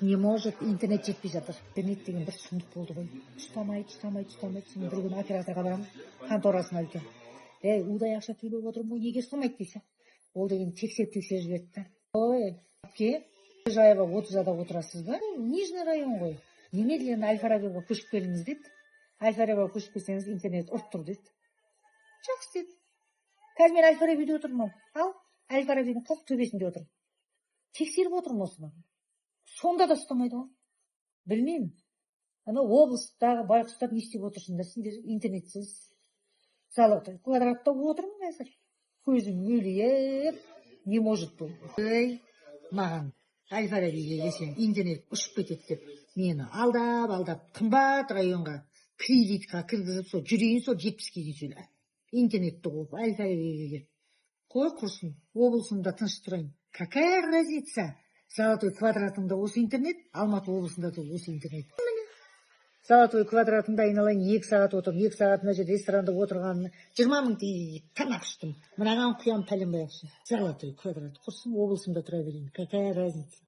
Не может, интернет жетпей жатыр. Интернет деген бір сұмдық болды ғой. Ұстамайды. Соны бір күні операторға барамын, конторасына үлкен. Удай ақша төлеп отырмын ғой, неге ұстамайды десе. Ол деген тексеріп жіберді да. Ой, әпке, Жаева 30-да отырасыз ба? Нижний район ғой. Немедленно Аль-Фарабиға көшіп келіңіз деді. Аль-Фарабиға көшіп келсеңіз интернет ұрып тұр деді. Жақсы деді. Қазір мен Аль-Фарабиде отырмын. Ал Аль-Фарабидің қақ төбесінде отырмын. Тексеріп отырмын осыны. Сонда да ұстамайды ғой. Білмеймін. Облыстағы байқұстар не істеп отырсыңдар сендер интернетсіз. Золотой квадратта отырмын қазір. Көзім өлейіп, не может бұл. Маған Аль-Фарабиге келсең интернет ұшып кетеді деп мені алдап қымбат районға кредитқа кіргізіп сол жүрейін сол 70-ге дейін интернетті қойып Аль-Фарабиге келіп. Қой құрсын, облысында тыныш тұрайын. Какая разница? Золотой квадратында осы интернет, Алматы облысында да осы интернет. Золотой квадратында айналайын 2 сағат отырып, 2 сағат мына жерде ресторанда отырғанына 20 мың теңгеге тамақ іштім. Мынаған құям пәленбай ақша. Золотой квадрат құрсын, облысымда тұра берейін. Какая разница?